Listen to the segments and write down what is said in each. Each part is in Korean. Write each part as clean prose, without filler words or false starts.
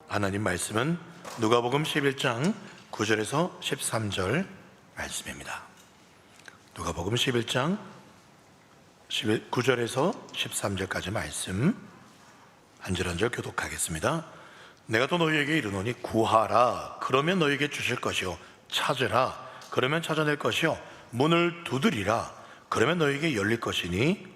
하나님 말씀은 누가복음 11장 9절에서 13절 말씀입니다. 누가복음 11장 9절에서 13절까지 말씀 한 절 한 절 교독하겠습니다. 내가 또 너희에게 이르노니 구하라 그러면 너희에게 주실 것이요 찾으라 그러면 찾아낼 것이요 문을 두드리라 그러면 너희에게 열릴 것이니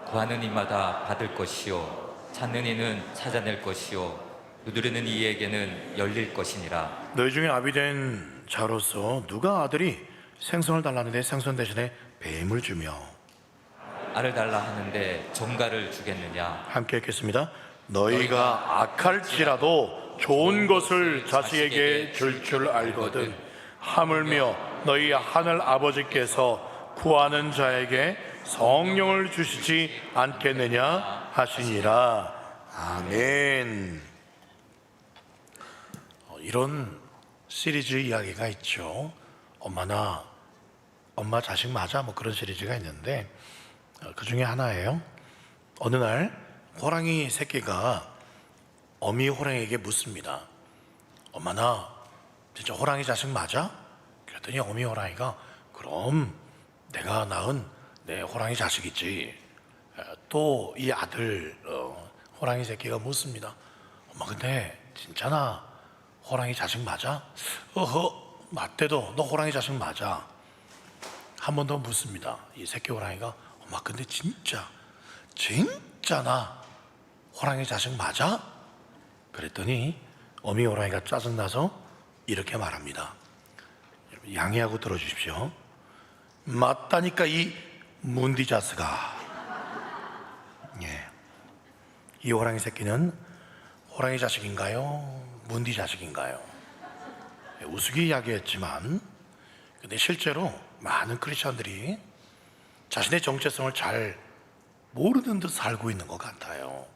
구하는 이마다 받을 것이요 찾는 이는 찾아낼 것이요 두드리는 이에게는 열릴 것이니라. 너희 중에 아비된 자로서 누가 아들이 생선을 달라는데 생선 대신에 뱀을 주며 알을 달라 하는데 정갈을 주겠느냐. 함께 읽겠습니다. 너희가 악할지라도 좋은 것을 자식에게 줄 줄 알거든 하물며 너희 하늘 아버지께서 구하는 자에게 성령을 주시지 않겠느냐 하시니라. 아멘. 이런 시리즈 이야기가 있죠. 엄마 자식 맞아? 뭐 그런 시리즈가 있는데 그 중에 하나예요. 어느 날 호랑이 새끼가 어미 호랑이에게 묻습니다. 엄마 나 진짜 호랑이 자식 맞아? 그랬더니 어미 호랑이가 그럼 내가 낳은 내 호랑이 자식이지. 또 이 아들 호랑이 새끼가 묻습니다. 엄마 근데 진짜 나 호랑이 자식 맞아? 어허 맞대도 너 호랑이 자식 맞아. 한 번 더 묻습니다. 이 새끼 호랑이가 엄마 근데 진짜 나 호랑이 자식 맞아? 그랬더니 어미 호랑이가 짜증나서 이렇게 말합니다. 양해하고 들어주십시오. 맞다니까 이 문디자스가. 이 호랑이 새끼는 호랑이 자식인가요? 문디 자식인가요? 우스개 이야기했지만 근데 실제로 많은 크리스천들이 자신의 정체성을 잘 모르는 듯 살고 있는 것 같아요.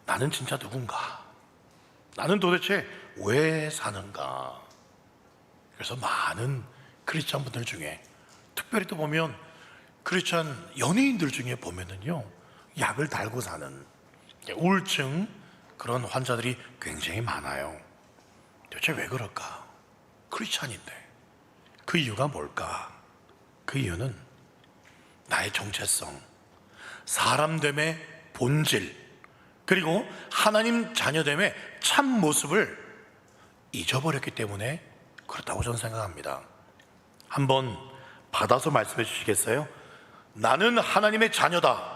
나는 진짜 누군가? 나는 도대체 왜 사는가? 그래서 많은 크리스천 분들 중에 특별히 또 보면 크리스천 연예인들 중에 보면은요 약을 달고 사는 우울증 그런 환자들이 굉장히 많아요. 도대체 왜 그럴까? 크리스찬인데 그 이유가 뭘까? 그 이유는 나의 정체성, 사람됨의 본질, 그리고 하나님 자녀됨의 참 모습을 잊어버렸기 때문에 그렇다고 저는 생각합니다. 한번 받아서 말씀해 주시겠어요? 나는 하나님의 자녀다.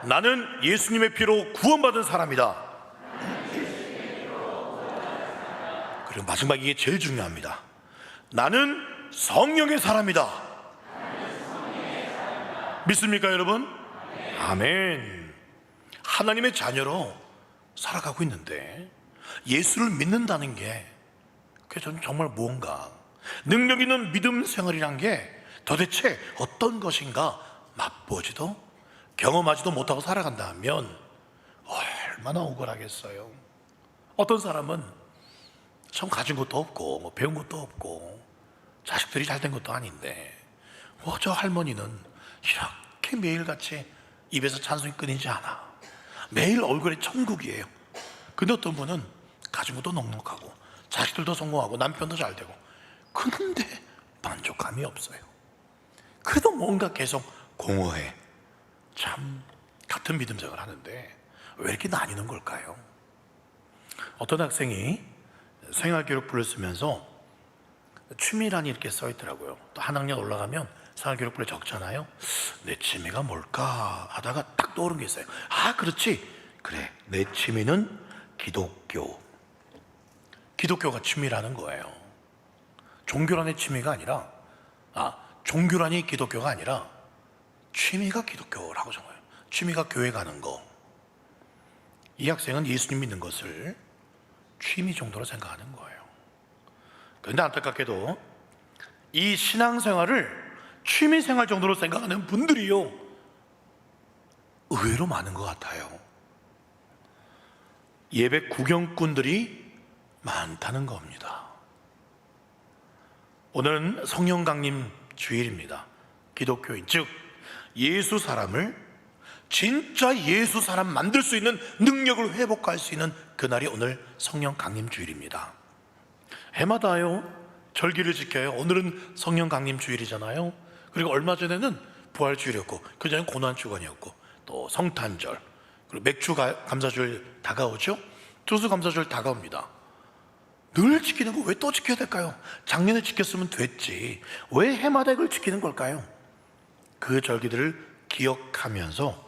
나는 예수님의 피로 구원받은 사람이다. 그리고 마지막 이게 제일 중요합니다. 나는 성령의 사람이다. 믿습니까 여러분? 아멘. 하나님의 자녀로 살아가고 있는데 예수를 믿는다는 게 그게 저는 정말 무언가 능력 있는 믿음 생활이란 게 도대체 어떤 것인가 맛보지도 경험하지도 못하고 살아간다 하면 얼마나 억울하겠어요. 어떤 사람은 참 가진 것도 없고 뭐 배운 것도 없고 자식들이 잘된 것도 아닌데 저 할머니는 이렇게 매일같이 입에서 찬송이 끊이지 않아. 매일 얼굴에 천국이에요. 근데 어떤 분은 가진 것도 넉넉하고 자식들도 성공하고 남편도 잘 되고 그런데 만족감이 없어요. 그래도 뭔가 계속 공허해. 참 같은 믿음 생활을 하는데 왜 이렇게 나뉘는 걸까요? 어떤 학생이 생활기록부를 쓰면서 취미란이 이렇게 써 있더라고요. 또 한 학년 올라가면 생활기록부에 적잖아요. 내 취미가 뭘까 하다가 딱 떠오른 게 있어요. 그렇지. 그래, 내 취미는 기독교. 기독교가 취미라는 거예요. 종교란의 취미가 아니라 종교란이 기독교가 아니라 취미가 기독교라고 정해요. 취미가 교회 가는 거. 이 학생은 예수님 믿는 것을 취미 정도로 생각하는 거예요. 그런데 안타깝게도 이 신앙생활을 취미생활 정도로 생각하는 분들이요 의외로 많은 것 같아요. 예배 구경꾼들이 많다는 겁니다. 오늘은 성령 강림 주일입니다. 기독교인 즉 예수 사람을 진짜 예수 사람 만들 수 있는 능력을 회복할 수 있는 그날이 오늘 성령 강림 주일입니다. 해마다요 절기를 지켜요. 오늘은 성령 강림 주일이잖아요. 그리고 얼마 전에는 부활 주일이었고, 그 전에 고난 주간이었고, 또 성탄절, 그리고 맥주 감사주일 다가오죠. 추수 감사주일 다가옵니다. 늘 지키는 거 왜 또 지켜야 될까요? 작년에 지켰으면 됐지, 왜 해마다 이걸 지키는 걸까요? 그 절기들을 기억하면서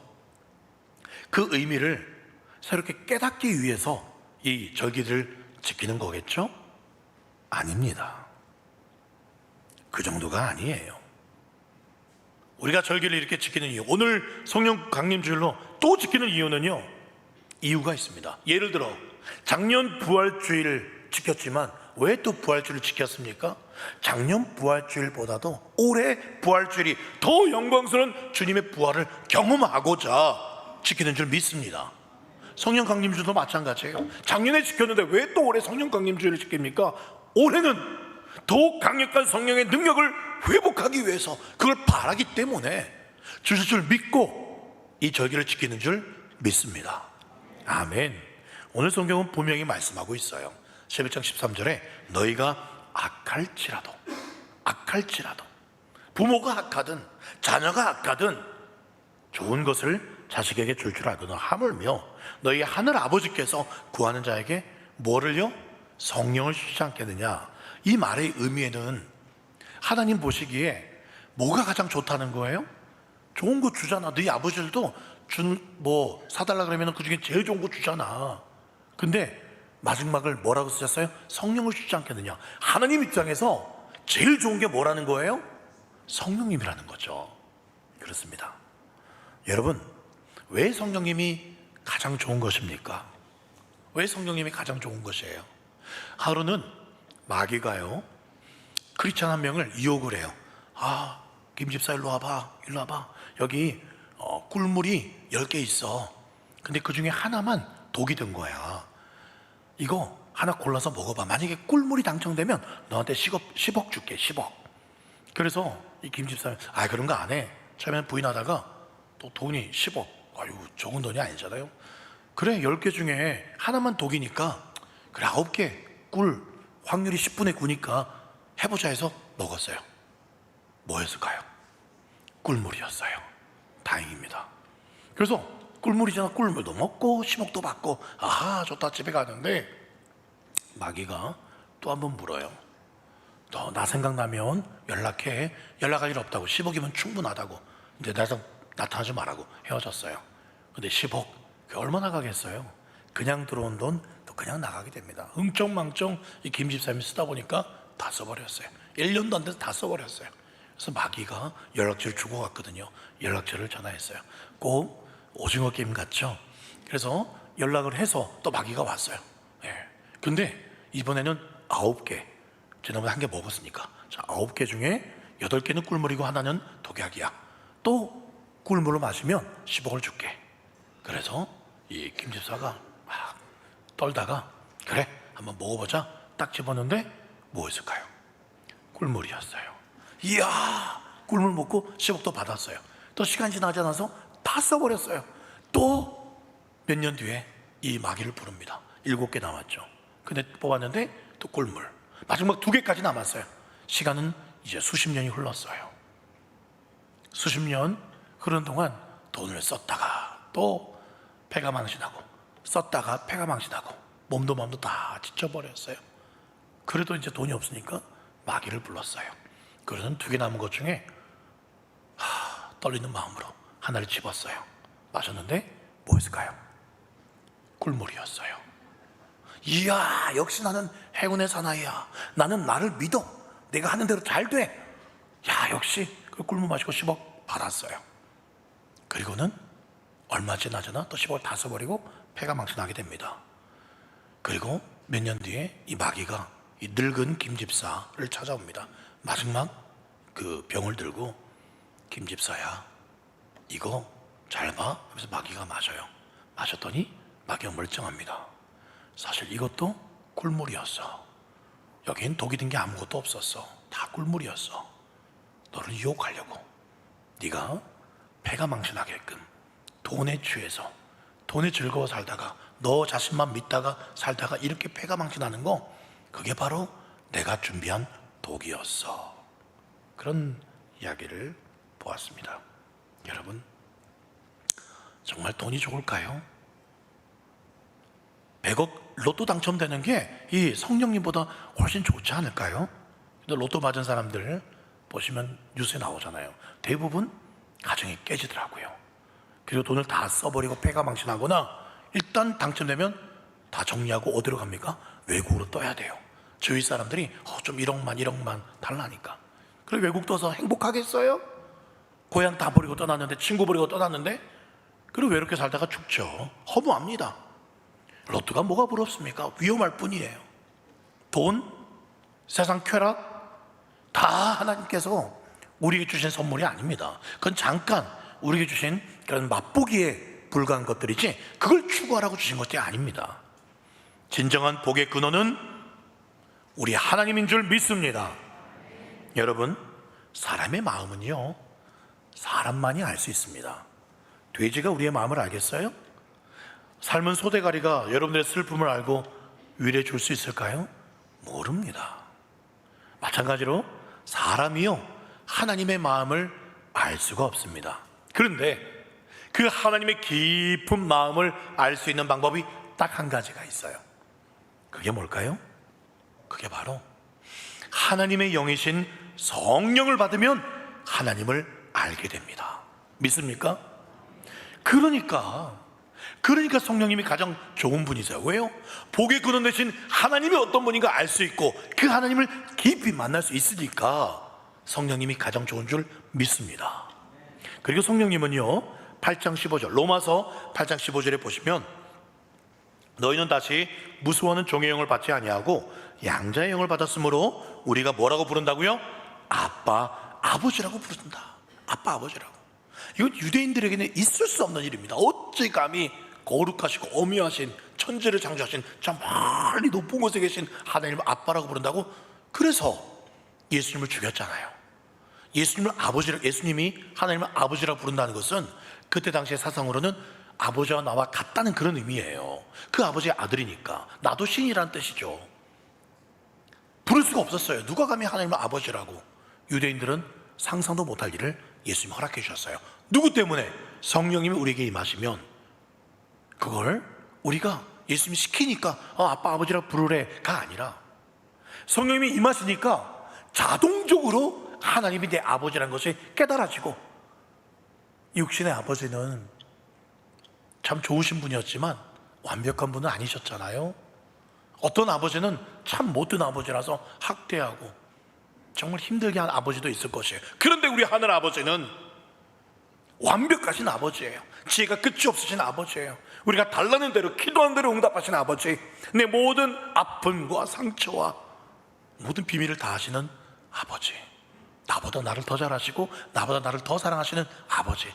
그 의미를 새롭게 깨닫기 위해서 이 절기들을 지키는 거겠죠? 아닙니다. 그 정도가 아니에요. 우리가 절기를 이렇게 지키는 이유, 오늘 성령 강림 주일로 또 지키는 이유는요, 이유가 있습니다. 예를 들어 작년 부활주일 지켰지만 왜 또 부활주일을 지켰습니까? 작년 부활주일보다도 올해 부활주일이 더 영광스러운 주님의 부활을 경험하고자 지키는 줄 믿습니다. 성령 강림주도 마찬가지예요. 작년에 지켰는데 왜 또 올해 성령 강림주일을 지킵니까? 올해는 더욱 강력한 성령의 능력을 회복하기 위해서, 그걸 바라기 때문에 주실 줄 믿고 이 절기를 지키는 줄 믿습니다. 아멘. 오늘 성경은 분명히 말씀하고 있어요. 11장 13절에 너희가 악할지라도 부모가 악하든 자녀가 악하든 좋은 것을 자식에게 줄 알거든 하물며 너희 하늘 아버지께서 구하는 자에게 뭐를요? 성령을 주시지 않겠느냐. 이 말의 의미에는 하나님 보시기에 뭐가 가장 좋다는 거예요? 좋은 거 주잖아. 너희 아버지들도 뭐 사달라 그러면 그 중에 제일 좋은 거 주잖아. 근데 마지막을 뭐라고 쓰셨어요? 성령을 주지 않겠느냐. 하나님 입장에서 제일 좋은 게 뭐라는 거예요? 성령님이라는 거죠. 그렇습니다. 여러분, 왜 성령님이 가장 좋은 것입니까? 왜 성령님이 가장 좋은 것이에요? 하루는 마귀가요 크리스찬 한 명을 유혹을 해요. 김 집사 일로 와봐. 여기 꿀물이 10개 있어. 근데 그 중에 하나만 독이 든 거야. 이거 하나 골라서 먹어봐. 만약에 꿀물이 당첨되면 너한테 10억 줄게. 10억. 그래서 이 김 집사는 그런 거 안 해. 처음에는 부인하다가 또 돈이 10억. 아유, 적은 돈이 아니잖아요. 그래, 10개 중에 하나만 독이니까 그래, 9개 꿀 확률이 10분의 9니까 해보자 해서 먹었어요. 뭐였을까요? 꿀물이었어요. 다행입니다. 그래서 꿀물이잖아. 꿀물도 먹고 10억도 받고 좋다. 집에 가는데 마귀가 또 한 번 물어요. 너 나 생각나면 연락해. 연락할 일 없다고. 10억이면 충분하다고. 이제 나타나지 말라고 헤어졌어요. 근데 10억 그게 얼마나 가겠어요? 그냥 들어온 돈 또 그냥 나가게 됩니다. 흥청망청 이 김 집사님이 쓰다 보니까 다 써버렸어요. 1년도 안 돼서 다 써버렸어요. 그래서 마귀가 연락처를 주고 갔거든요. 연락처를 전화했어요. 꼭 오징어 게임 같죠? 그래서 연락을 해서 또 마귀가 왔어요. 근데 이번에는 9개. 지난번에 1개 먹었으니까 9개 중에 8개는 꿀물이고 하나는 독약이야. 또 꿀물을 마시면 10억을 줄게. 그래서 이 김 집사가 막 떨다가 그래, 한번 먹어보자. 딱 집었는데 뭐였을까요? 꿀물이었어요. 이야, 꿀물 먹고 10억도 받았어요. 또 시간 지나지 않아서 다 써버렸어요. 또 몇 년 뒤에 이 마귀를 부릅니다. 7개 남았죠. 근데 뽑았는데 또 꿀물 마지막 2개까지 남았어요. 시간은 이제 수십 년이 흘렀어요. 수십 년 흐르는 동안 돈을 썼다가 또 폐가 망신하고, 썼다가 폐가 망신하고, 몸도 마음도 다 지쳐버렸어요. 그래도 이제 돈이 없으니까 마귀를 불렀어요. 그래서 2개 남은 것 중에 떨리는 마음으로 하나를 집었어요. 마셨는데 뭐였을까요? 꿀물이었어요. 이야, 역시 나는 행운의 사나이야. 나는 나를 믿어. 내가 하는 대로 잘 돼. 야, 역시 그 꿀물 마시고 10억 받았어요. 그리고는 얼마 지나잖아 또 10억을 다 써버리고 폐가 망신하게 됩니다. 그리고 몇 년 뒤에 이 마귀가 이 늙은 김 집사를 찾아옵니다. 마지막 그 병을 들고, 김 집사야, 이거 잘 봐. 그래서 마귀가 마셔요. 마셨더니 마귀가 멀쩡합니다. 사실 이것도 꿀물이었어. 여긴 독이 든 게 아무것도 없었어. 다 꿀물이었어. 너를 유혹하려고. 네가 폐가 망신하게끔 돈에 취해서 돈에 즐거워 살다가 너 자신만 믿다가 살다가 이렇게 패가망신하는 거, 그게 바로 내가 준비한 독이었어. 그런 이야기를 보았습니다. 여러분, 정말 돈이 좋을까요? 100억 로또 당첨되는 게 이 성령님보다 훨씬 좋지 않을까요? 근데 로또 맞은 사람들 보시면 뉴스에 나오잖아요. 대부분 가정이 깨지더라고요. 그리고 돈을 다 써버리고 패가망신하거나, 일단 당첨되면 다 정리하고 어디로 갑니까? 외국으로 떠야 돼요. 저희 사람들이 좀 1억만 달라니까. 그리고 외국 떠서 행복하겠어요? 고향 다 버리고 떠났는데, 친구 버리고 떠났는데, 그리고 외롭게 살다가 죽죠. 허무합니다. 로또가 뭐가 부럽습니까? 위험할 뿐이에요. 돈, 세상 쾌락, 다 하나님께서 우리에게 주신 선물이 아닙니다. 그건 잠깐 우리에게 주신 그런 맛보기에 불과한 것들이지, 그걸 추구하라고 주신 것이 아닙니다. 진정한 복의 근원은 우리 하나님인 줄 믿습니다. 여러분, 사람의 마음은요, 사람만이 알 수 있습니다. 돼지가 우리의 마음을 알겠어요? 삶은 소대가리가 여러분들의 슬픔을 알고 위로해 줄 수 있을까요? 모릅니다. 마찬가지로 사람이요, 하나님의 마음을 알 수가 없습니다. 그런데 그 하나님의 깊은 마음을 알 수 있는 방법이 딱 한 가지가 있어요. 그게 뭘까요? 그게 바로 하나님의 영이신 성령을 받으면 하나님을 알게 됩니다. 믿습니까? 그러니까 성령님이 가장 좋은 분이세요. 왜요? 복의 근원 되신 하나님이 어떤 분인가 알 수 있고, 그 하나님을 깊이 만날 수 있으니까 성령님이 가장 좋은 줄 믿습니다. 그리고 성령님은요, 8장 15절, 로마서 8장 15절에 보시면, 너희는 다시 무수하는 종의 영을 받지 아니하고 양자의 영을 받았으므로 우리가 뭐라고 부른다고요? 아빠, 아버지라고 부른다. 아빠, 아버지라고. 이건 유대인들에게는 있을 수 없는 일입니다. 어찌 감히 거룩하시고 어미하신, 천지를 창조하신 저 멀리 높은 곳에 계신 하나님을 아빠라고 부른다고? 그래서 예수님을 죽였잖아요. 예수님이 하나님을 아버지라고 부른다는 것은 그때 당시의 사상으로는 아버지와 나와 같다는 그런 의미예요. 그 아버지의 아들이니까 나도 신이라는 뜻이죠. 부를 수가 없었어요. 누가 감히 하나님을 아버지라고. 유대인들은 상상도 못할 일을 예수님이 허락해 주셨어요. 누구 때문에? 성령님이 우리에게 임하시면 그걸 우리가 예수님이 시키니까 아빠 아버지라고 부르래가 아니라, 성령님이 임하시니까 자동적으로 하나님이 내 아버지라는 것이 깨달아지고, 육신의 아버지는 참 좋으신 분이었지만 완벽한 분은 아니셨잖아요. 어떤 아버지는 참 못된 아버지라서 학대하고 정말 힘들게 한 아버지도 있을 것이에요. 그런데 우리 하늘 아버지는 완벽하신 아버지예요. 지혜가 끝이 없으신 아버지예요. 우리가 달라는 대로, 기도하는 대로 응답하신 아버지, 내 모든 아픔과 상처와 모든 비밀을 다 아시는 아버지, 나보다 나를 더 잘 아시고 나보다 나를 더 사랑하시는 아버지,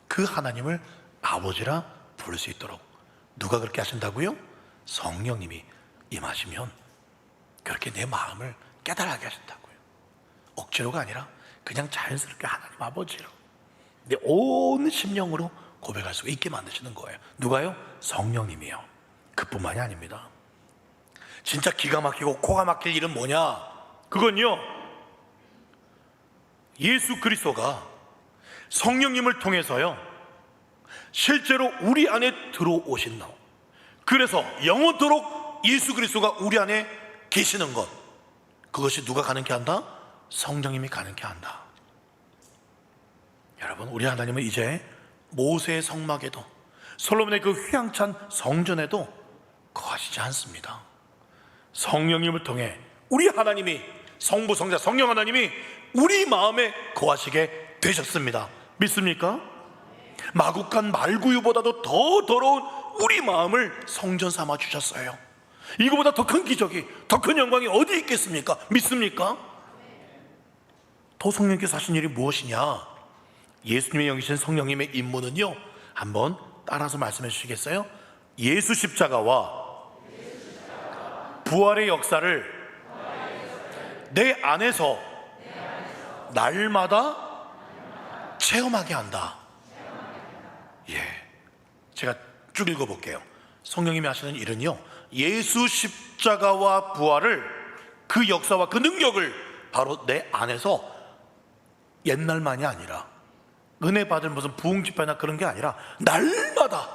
그 하나님을 아버지라 부를 수 있도록 누가 그렇게 하신다고요? 성령님이 임하시면 그렇게 내 마음을 깨달게 하신다고요. 억지로가 아니라 그냥 자연스럽게 하나님 아버지로 내 온 심령으로 고백할 수 있게 만드시는 거예요. 누가요? 성령님이요. 그뿐만이 아닙니다. 진짜 기가 막히고 코가 막힐 일은 뭐냐? 그건요, 예수 그리스도가 성령님을 통해서요 실제로 우리 안에 들어오신다. 그래서 영원토록 예수 그리스도가 우리 안에 계시는 것, 그것이 누가 가능케 한다? 성령님이 가능케 한다. 여러분, 우리 하나님은 이제 모세의 성막에도, 솔로몬의 그 휘황찬 성전에도 거하시지 않습니다. 성령님을 통해 우리 하나님이, 성부 성자 성령 하나님이 우리 마음에 거하시게 되셨습니다. 믿습니까? 마국간 말구유보다도 더 더러운 우리 마음을 성전 삼아 주셨어요. 이거보다 더 큰 기적이, 더 큰 영광이 어디 있겠습니까? 믿습니까? 더 성령께서 하신 일이 무엇이냐? 예수님의 영이신 성령님의 임무는요, 한번 따라서 말씀해 주시겠어요? 예수 십자가와 부활의 역사를 내 안에서 날마다 체험하게 한다. 예, 제가 쭉 읽어볼게요. 성령님이 하시는 일은요, 예수 십자가와 부활을, 그 역사와 그 능력을 바로 내 안에서 옛날만이 아니라, 은혜 받을 무슨 부흥 집회나 그런 게 아니라 날마다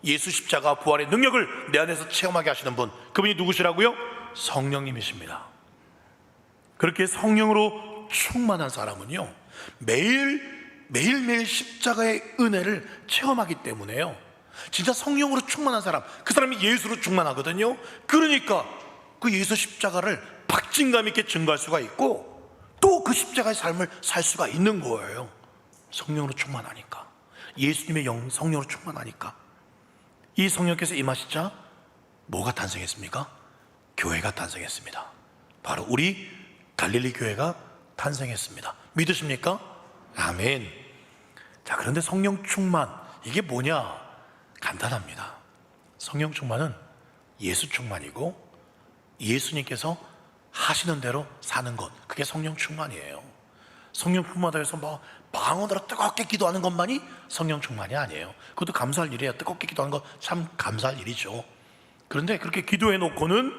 예수 십자가 부활의 능력을 내 안에서 체험하게 하시는 분, 그분이 누구시라고요? 성령님이십니다. 그렇게 성령으로 충만한 사람은요, 매일매일 십자가의 은혜를 체험하기 때문에요, 진짜 성령으로 충만한 사람, 그 사람이 예수로 충만하거든요. 그러니까 그 예수 십자가를 박진감 있게 증거할 수가 있고, 또 그 십자가의 삶을 살 수가 있는 거예요. 성령으로 충만하니까, 예수님의 영, 성령으로 충만하니까. 이 성령께서 임하시자 뭐가 탄생했습니까? 교회가 탄생했습니다. 바로 우리 갈릴리 교회가 탄생했습니다. 믿으십니까? 아멘. 자, 그런데 성령 충만, 이게 뭐냐? 간단합니다. 성령 충만은 예수 충만이고, 예수님께서 하시는 대로 사는 것, 그게 성령 충만이에요. 성령 충만하다 해서 뭐 방언으로 뜨겁게 기도하는 것만이 성령 충만이 아니에요. 그것도 감사할 일이에요. 뜨겁게 기도하는 거 참 감사할 일이죠. 그런데 그렇게 기도해 놓고는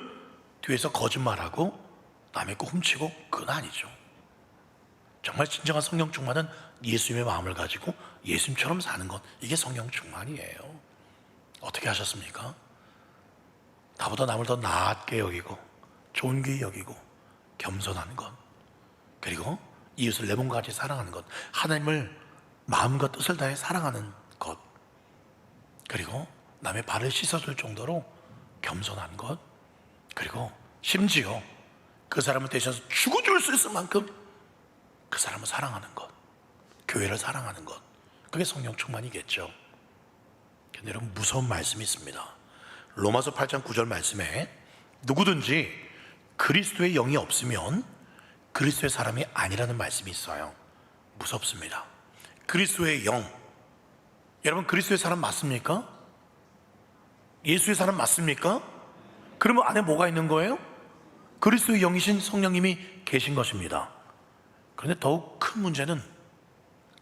뒤에서 거짓말하고 남의 거 훔치고, 그건 아니죠. 정말 진정한 성령 충만은 예수님의 마음을 가지고 예수님처럼 사는 것, 이게 성령 충만이에요. 어떻게 하셨습니까? 나보다 남을 더 낫게 여기고 좋은 귀 여기고 겸손한 것, 그리고 이웃을 내 몸과 같이 사랑하는 것, 하나님을 마음과 뜻을 다해 사랑하는 것, 그리고 남의 발을 씻어줄 정도로 겸손한 것, 그리고 심지어 그 사람을 대신해서 죽어줄 수 있을 만큼 그 사람을 사랑하는 것, 교회를 사랑하는 것, 그게 성령 충만이겠죠. 근데 여러분, 무서운 말씀이 있습니다. 로마서 8장 9절 말씀에 누구든지 그리스도의 영이 없으면 그리스도의 사람이 아니라는 말씀이 있어요. 무섭습니다. 그리스도의 영, 여러분 그리스도의 사람 맞습니까? 예수의 사람 맞습니까? 그러면 안에 뭐가 있는 거예요? 그리스도의 영이신 성령님이 계신 것입니다. 그런데 더욱 큰 문제는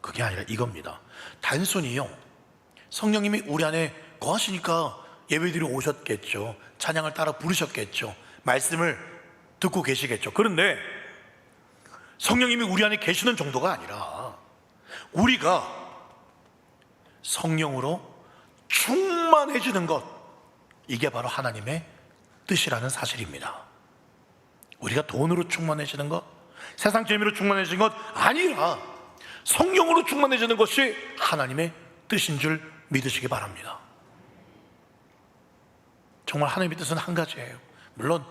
그게 아니라 이겁니다. 단순히요, 성령님이 우리 안에 거하시니까 예배드리러 오셨겠죠. 찬양을 따라 부르셨겠죠. 말씀을 듣고 계시겠죠. 그런데 성령님이 우리 안에 계시는 정도가 아니라 우리가 성령으로 충만해지는 것, 이게 바로 하나님의 뜻이라는 사실입니다. 우리가 돈으로 충만해지는 것, 세상 재미로 충만해지는 것 아니라 성령으로 충만해지는 것이 하나님의 뜻인 줄 믿으시기 바랍니다. 정말 하나님의 뜻은 한 가지예요. 물론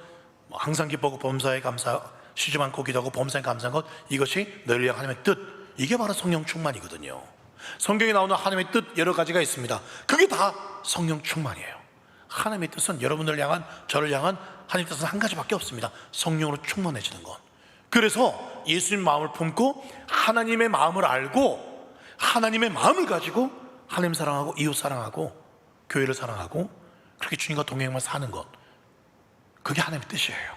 항상 기뻐하고 범사에 감사, 쉬지 않고 기도하고 범사에 감사한 것, 이것이 너희를 위한 하나님의 뜻, 이게 바로 성령 충만이거든요. 성경에 나오는 하나님의 뜻 여러 가지가 있습니다. 그게 다 성령 충만이에요. 하나님의 뜻은 여러분을 향한, 저를 향한 하나님의 뜻은 한 가지밖에 없습니다. 성령으로 충만해지는 것. 그래서 예수님 마음을 품고 하나님의 마음을 알고 하나님의 마음을 가지고 하나님 사랑하고 이웃 사랑하고 교회를 사랑하고 그렇게 주님과 동행만 사는 것, 그게 하나님의 뜻이에요.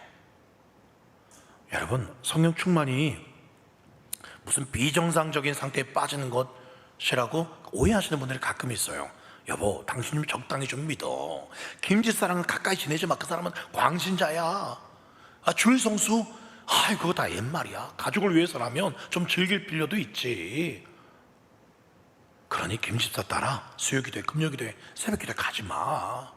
여러분, 성령 충만이 무슨 비정상적인 상태에 빠지는 것이라고 오해하시는 분들이 가끔 있어요. 여보, 당신님 적당히 좀 믿어. 김집사랑은 가까이 지내지 마. 그 사람은 광신자야. 주일성수, 그거 다 옛말이야. 가족을 위해서라면 좀 즐길 필요도 있지. 그러니 김집사 따라 수요기도회, 금요기도회, 새벽기도회 가지 마.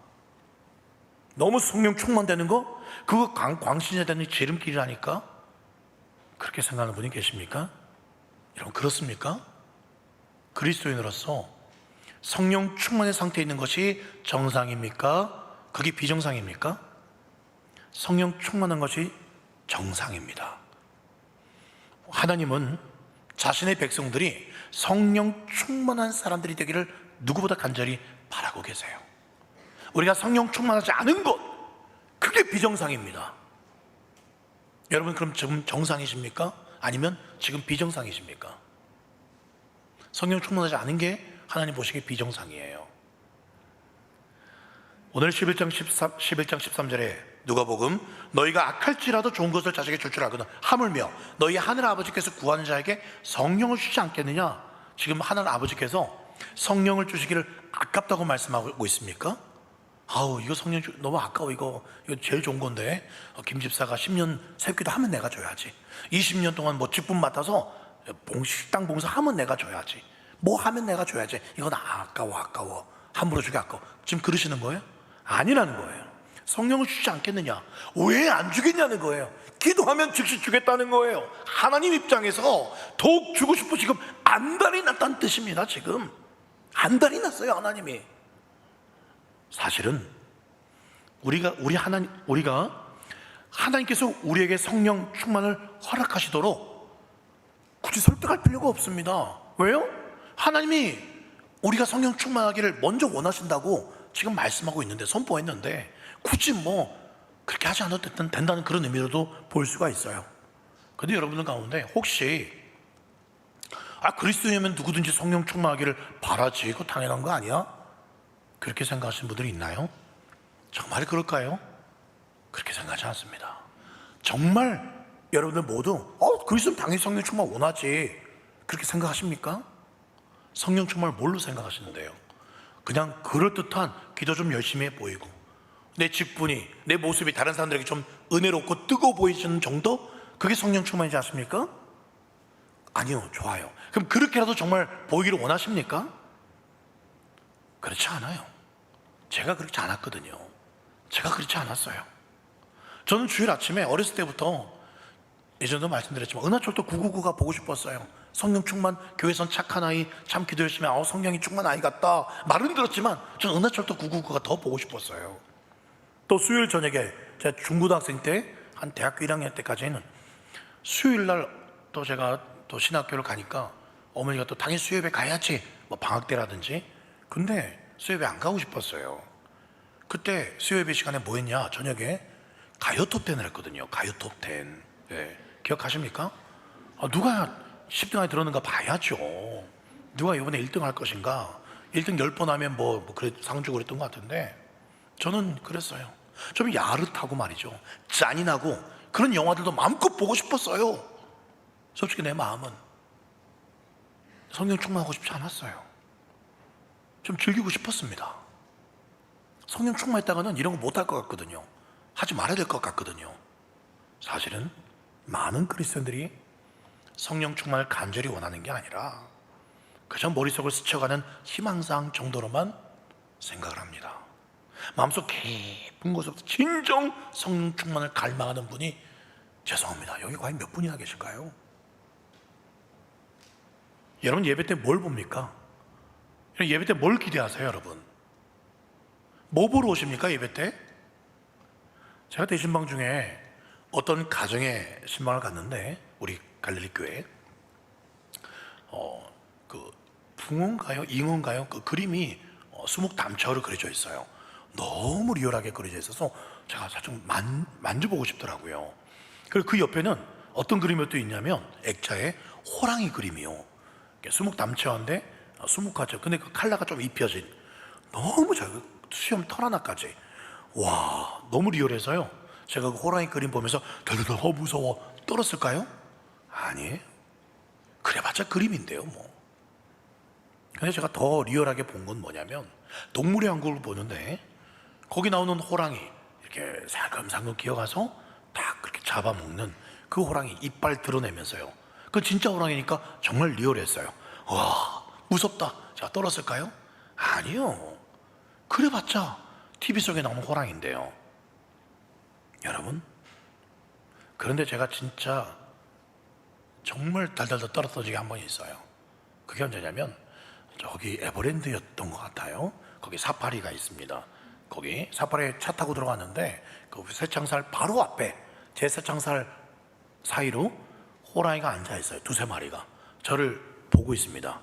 너무 성령 충만되는 거, 그거 광신자 되는 지름길이라니까. 그렇게 생각하는 분이 계십니까? 여러분, 그렇습니까? 그리스도인으로서 성령 충만의 상태에 있는 것이 정상입니까? 그게 비정상입니까? 성령 충만한 것이 정상입니다. 하나님은 자신의 백성들이 성령 충만한 사람들이 되기를 누구보다 간절히 바라고 계세요. 우리가 성령 충만하지 않은 것, 그게 비정상입니다. 여러분, 그럼 지금 정상이십니까? 아니면 지금 비정상이십니까? 성령 충만하지 않은 게 하나님 보시기에 비정상이에요. 오늘 11장 13절에 누가복음, 너희가 악할지라도 좋은 것을 자식에게 줄 줄 알거든 하물며 너희 하늘 아버지께서 구하는 자에게 성령을 주지 않겠느냐. 지금 하늘 아버지께서 성령을 주시기를 아깝다고 말씀하고 있습니까? 아우, 이거 성령 너무 아까워. 이거 제일 좋은 건데, 김 집사가 10년 새기도 하면 내가 줘야지. 20년 동안 뭐 직분 맡아서 식당 봉사 하면 내가 줘야지. 뭐 하면 내가 줘야지. 이건 아까워. 함부로 주기 아까워. 지금 그러시는 거예요? 아니라는 거예요. 성령을 주지 않겠느냐? 왜 안 주겠냐는 거예요. 기도하면 즉시 주겠다는 거예요. 하나님 입장에서 더욱 주고 싶어 지금 안달이 났다는 뜻입니다. 지금 안달이 났어요, 하나님이. 사실은 우리가 하나님께서 우리에게 성령 충만을 허락하시도록 굳이 설득할 필요가 없습니다. 왜요? 하나님이 우리가 성령 충만하기를 먼저 원하신다고 지금 말씀하고 있는데, 선포했는데, 굳이 뭐 그렇게 하지 않아도 된다는 그런 의미로도 볼 수가 있어요. 그런데 여러분들 가운데 혹시 그리스도인이면 누구든지 성령 충만하기를 바라지, 그거 당연한 거 아니야? 그렇게 생각하시는 분들이 있나요? 정말 그럴까요? 그렇게 생각하지 않습니다. 정말 여러분들 모두 그리스도는 당연히 성령 충만 원하지, 그렇게 생각하십니까? 성령 충만을 뭘로 생각하시는데요? 그냥 그럴듯한 기도 좀 열심히 해 보이고, 내 직분이, 내 모습이 다른 사람들에게 좀 은혜롭고 뜨거워 보이시는 정도? 그게 성령 충만이지 않습니까? 아니요, 좋아요. 그럼 그렇게라도 정말 보이기를 원하십니까? 그렇지 않아요. 제가 그렇지 않았거든요. 제가 그렇지 않았어요. 저는 주일 아침에 어렸을 때부터, 예전에도 말씀드렸지만, 은하철도 999가 보고 싶었어요. 성령 충만, 교회선 착한 아이, 참 기도 열심히, 성령이 충만 아이 같다 말은 들었지만 저는 은하철도 999가 더 보고 싶었어요. 또 수요일 저녁에, 제가 중고등학생 때 한 대학교 1학년 때까지는 수요일 날 또 제가 또 신학교를 가니까 어머니가 또 당연히 수요예배 가야지, 뭐 방학 때라든지. 근데 수요예배 안 가고 싶었어요. 그때 수요예배 시간에 뭐 했냐? 저녁에 가요 톱10을 했거든요. 가요 톱10. 네. 기억하십니까? 누가 10등 안에 들었는가 봐야죠. 누가 이번에 1등 할 것인가? 1등 10번 하면 그래, 상 주고 그랬던 것 같은데, 저는 그랬어요. 좀 야릇하고 말이죠, 잔인하고 그런 영화들도 마음껏 보고 싶었어요. 솔직히 내 마음은 성령 충만하고 싶지 않았어요. 좀 즐기고 싶었습니다. 성령 충만했다가는 이런 거 못할 것 같거든요. 하지 말아야 될 것 같거든요. 사실은 많은 그리스도인들이 성령 충만을 간절히 원하는 게 아니라 그저 머릿속을 스쳐가는 희망사항 정도로만 생각을 합니다. 마음속 깊은 곳에서 진정 성령 충만을 갈망하는 분이, 죄송합니다, 여기 과연 몇 분이나 계실까요? 여러분 예배 때 뭘 봅니까? 예배 때 뭘 기대하세요, 여러분? 뭐 보러 오십니까, 예배 때? 제가 때 신방 중에 어떤 가정에 신방을 갔는데, 우리 갈릴리 교회, 붕어인가요? 잉어인가요? 그 그림이 수묵담처로 그려져 있어요. 너무 리얼하게 그려져 있어서 제가 살짝 만져보고 싶더라고요. 그리고 그 옆에는 어떤 그림이 또 있냐면, 액자에 호랑이 그림이요. 수묵담처인데 수묵하죠. 근데 그 칼라가 좀 입혀진, 너무 수염 털 하나까지, 와, 너무 리얼해서요. 제가 그 호랑이 그림 보면서 덜덜덜 무서워 떨었을까요? 아니에요. 그래봤자 그림인데요, 뭐. 근데 제가 더 리얼하게 본 건 뭐냐면, 동물의 왕국을 보는데 거기 나오는 호랑이 이렇게 살금살금 기어가서 딱 그렇게 잡아먹는 그 호랑이 이빨 드러내면서요. 그 진짜 호랑이니까 정말 리얼했어요. 와, 무섭다. 제가 떨었을까요? 아니요. 그래봤자 TV 속에 나오는 호랑이인데요. 여러분, 그런데 제가 진짜 정말 달달달 떨어뜨리게 한 번 있어요. 그게 언제냐면, 저기 에버랜드였던 것 같아요. 거기 사파리가 있습니다. 거기 사파리에 차 타고 들어갔는데, 그 새창살 바로 앞에 제 새창살 사이로 호랑이가 앉아 있어요. 두세 마리가 저를 보고 있습니다.